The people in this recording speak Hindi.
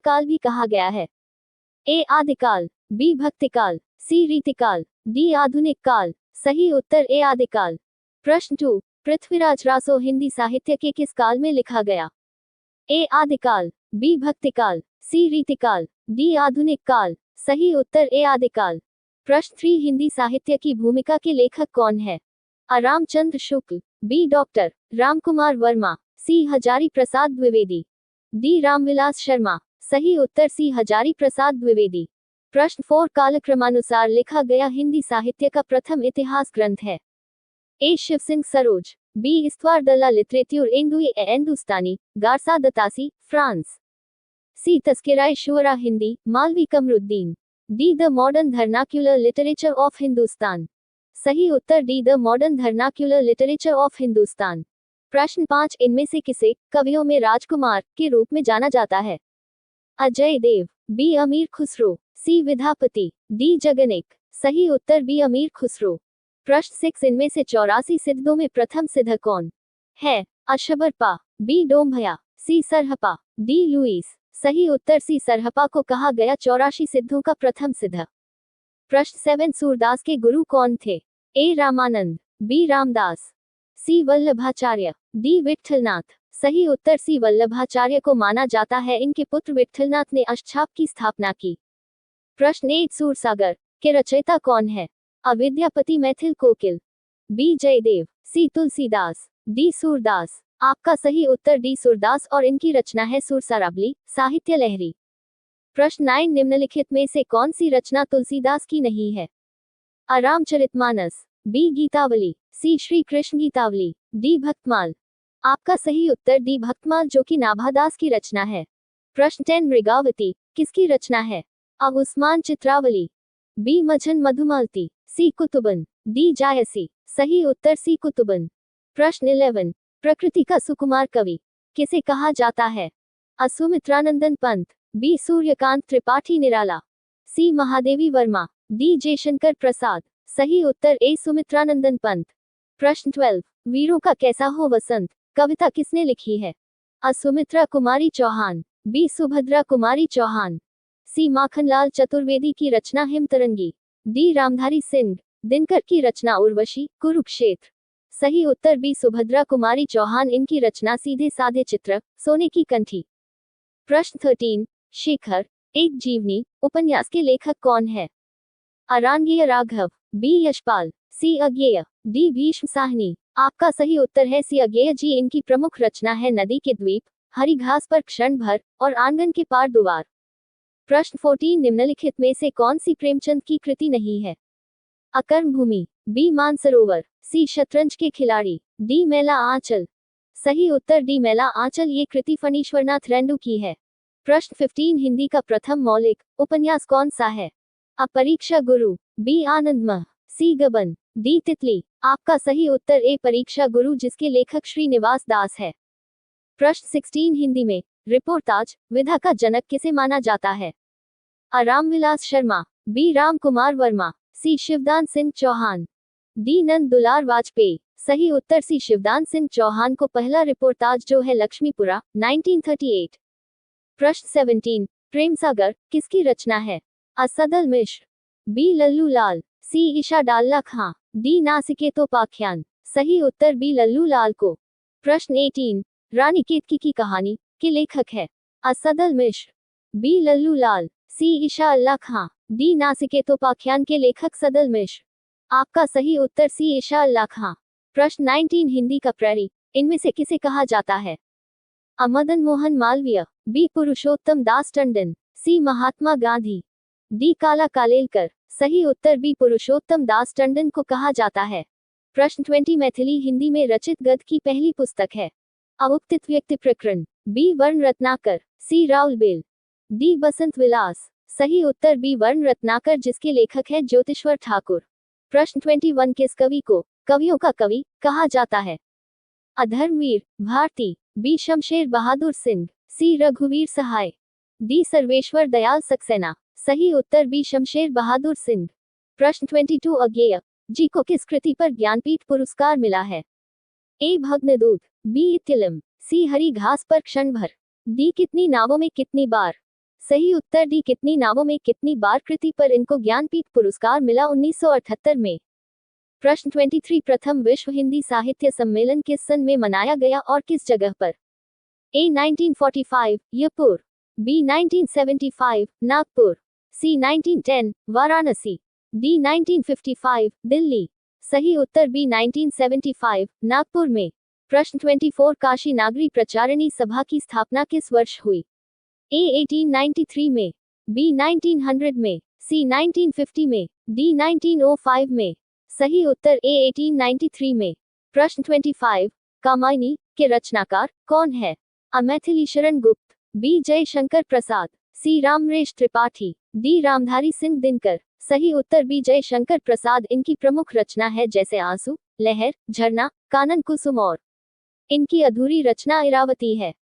काल भी कहा गया है? ए आदिकाल, बी भक्तिकाल, सी रीतिकाल, डी आधुनिक काल। सही उत्तर ए आदिकाल। प्रश्न 2, पृथ्वीराज रासो हिंदी साहित्य के किस काल में लिखा गया? ए आदिकाल, बी भक्तिकाल, सी रीतिकाल, डी आधुनिक काल। सही उत्तर ए आदिकाल। प्रश्न 3, हिंदी साहित्य की भूमिका के लेखक कौन है? आ रामचंद्र शुक्ल, बी डॉक्टर रामकुमार वर्मा, सी हजारी प्रसाद द्विवेदी, डी रामविलास शर्मा। सही उत्तर सी हजारी प्रसाद द्विवेदी। प्रश्न 4, कालक्रमानुसार लिखा गया हिंदी साहित्य का प्रथम इतिहास ग्रंथ है? ए शिव सिंह सरोज, बी इस्तवार दला लिटरेट्यूर Hindustani, Garcin de Tassy, France, C तस्किराए शुअरा Hindi, Maulvi Qamaruddin, D the modern vernacular literature of Hindustan. सही उत्तर D the modern vernacular literature of Hindustan. प्रश्न 5, इनमें से किसे कवियों में राजकुमार के रूप में जाना जाता है? अजय देव, बी अमीर खुसरो, सी विद्यापति, डी जगनिक। सही उत्तर बी अमीर खुसरो। प्रश्न 6, इनमें से 84 सिद्धों में प्रथम सिद्ध कौन है? अशबरपा, बी डोम्भया, सी सरहपा, डी लुईस। सही उत्तर सी सरहपा को कहा गया 84 सिद्धों का प्रथम सिद्ध। प्रश्न 7, सूरदास के गुरु कौन थे? ए रामानंद, बी रामदास, सी वल्लभाचार्य, डी विट्ठलनाथ। सही उत्तर सी वल्लभाचार्य को माना जाता है। इनके पुत्र विट्ठलनाथ ने अष्टछाप की स्थापना की। प्रश्न 8, सूरसागर के रचयिता कौन है? अ विद्यापति, मैथिल कोकिल, बी जयदेव, सी तुलसीदास, डी सूरदास। आपका सही उत्तर डी सूरदास और इनकी रचना है सुरसारावली, साहित्य लहरी। प्रश्न 9, निम्नलिखित में से कौन सी रचना तुलसीदास की नहीं है? अ रामचरितमानस, बी गीतावली, सी श्री कृष्ण गीतावली, डी भक्तमाल। आपका सही उत्तर डी भक्तमाल जो कि नाभादास की रचना है। प्रश्न 10, मृगावती किसकी रचना है? अ उस्मान चित्रावली, बी मझन मधुमालती, सी कुतुबन, डी जायसी। सही उत्तर सी कुतुबन। प्रश्न 11, प्रकृति का सुकुमार कवि किसे कहा जाता है? अ सुमित्रानंदन पंत, बी सूर्यकांत त्रिपाठी निराला, सी महादेवी वर्मा, डी जयशंकर प्रसाद। सही उत्तर ए सुमित्रानंदन पंत। प्रश्न 12, वीरों का कैसा हो वसंत कविता किसने लिखी है? अ सुमित्रा कुमारी चौहान, बी सुभद्रा कुमारी चौहान, सी माखनलाल चतुर्वेदी की रचना हिमतरंगी, डी रामधारी सिंह, दिनकर की रचना उर्वशी, कुरुक्षेत्र। सही उत्तर बी सुभद्रा कुमारी चौहान, इनकी रचना सीधे साधे चित्र, सोने की कंठी। प्रश्न 13, शेखर एक जीवनी उपन्यास के लेखक कौन है? अरांगीय राघव, बी यशपाल, सी अज्ञेय, डी भीष्म साहनी। आपका सही उत्तर है सी अज्ञेय जी। इनकी प्रमुख रचना है नदी के द्वीप, हरी घास पर क्षण भर और आंगन के पार दुआर। प्रश्न 14, निम्नलिखित में से कौन सी प्रेमचंद की कृति नहीं है? अकर्म भूमि, बी मानसरोवर, सी शतरंज के खिलाड़ी, डी मैला आंचल। सही उत्तर डी मैला आंचल ये कृति फणीश्वरनाथ रेंडू की है। प्रश्न 15, हिंदी का प्रथम मौलिक उपन्यास कौन सा है? अ परीक्षा गुरु, बी आनंदमह, सी गबन, डी तितली। आपका सही उत्तर ए परीक्षा गुरु जिसके लेखक श्रीनिवास दास है। प्रश्न 16, हिंदी में रिपोर्टाज विधा का जनक किसे माना जाता है? अ रामविलास शर्मा, बी राम कुमार वर्मा, सी शिवदान सिंह चौहान, डी नंद दुलार वाजपेयी। सही उत्तर सी शिवदान सिंह चौहान को पहला रिपोर्टाज जो है लक्ष्मीपुरा 1938। प्रश्न 17, प्रेम सागर किसकी रचना है? अ सदल मिश्र, बी लल्लू लाल, सी ईशा डाल्ला खां, डी नासिकेतोपाख्यान। सही उत्तर बी लल्लू लाल को। प्रश्न 18, रानी केतकी की कहानी के लेखक है? अ सदल मिश्र, बी लल्लू लाल, सी ईशा अल्लाह खां, डी नासिकेतोपाख्यान के लेखक सदल मिश्र। आपका सही उत्तर सी ईशा अल्लाह खां। प्रश्न 19, हिंदी का प्रैरी इनमें से किसे कहा जाता है? अ मदन मोहन मालवीय, बी पुरुषोत्तम दास टंडन, सी महात्मा गांधी, डी काला कालेलकर। सही उत्तर बी पुरुषोत्तम दास टंडन को कहा जाता है। प्रश्न 20, मैथिली हिंदी में रचित गद्य की पहली पुस्तक है? अ उक्तित व्यक्ति प्रकरण, बी वर्ण रत्नाकर, सी राउल बेल, डी बसंत विलास। सही उत्तर बी वर्ण रत्नाकर जिसके लेखक है ज्योतिश्वर ठाकुर। प्रश्न 21, किस कवि को कवियों का कवि कहा जाता है? अ धर्मवीर भारती, बी शमशेर बहादुर सिंह, सी रघुवीर सहाय, डी सर्वेश्वर दयाल सक्सेना। सही उत्तर बी शमशेर बहादुर सिंह। प्रश्न 22, अज्ञेय जी को किस कृति पर ज्ञानपीठ पुरस्कार मिला है? ए भग्नदूत, बी तिलम, सी हरी घास पर क्षण भर, डी कितनी नावों में कितनी बार, सही उत्तर डी। कितनी नावों में कितनी बार कृति पर इनको ज्ञानपीठ पुरस्कार मिला? 1978 में। प्रश्न 23 प्रथम विश्व हिंदी साहित्य सम्मेलन किस सन में मनाया गया और किस जगह पर? ए 1945 जयपुर, बी 1975 नागपुर, सी 1910 वाराणसी, डी 1955 दिल्ली। सही उत्तर बी 1975 नागपुर में। प्रश्न 24 काशी नागरी प्रचारिणी सभा की स्थापना किस वर्ष हुई? ए 1893 में, बी 1900 में, सी 1950 में, डी 1905 में। सही उत्तर ए 1893 में। प्रश्न 25 कामायनी के रचनाकार कौन है? अ मैथिलीशरण गुप्त, बी जयशंकर प्रसाद, सी रामरेश त्रिपाठी, डी रामधारी सिंह दिनकर। सही उत्तर बी जयशंकर प्रसाद। इनकी प्रमुख रचना है जैसे आंसू, लहर, झरना, कानन कुसुम और इनकी अधूरी रचना इरावती है।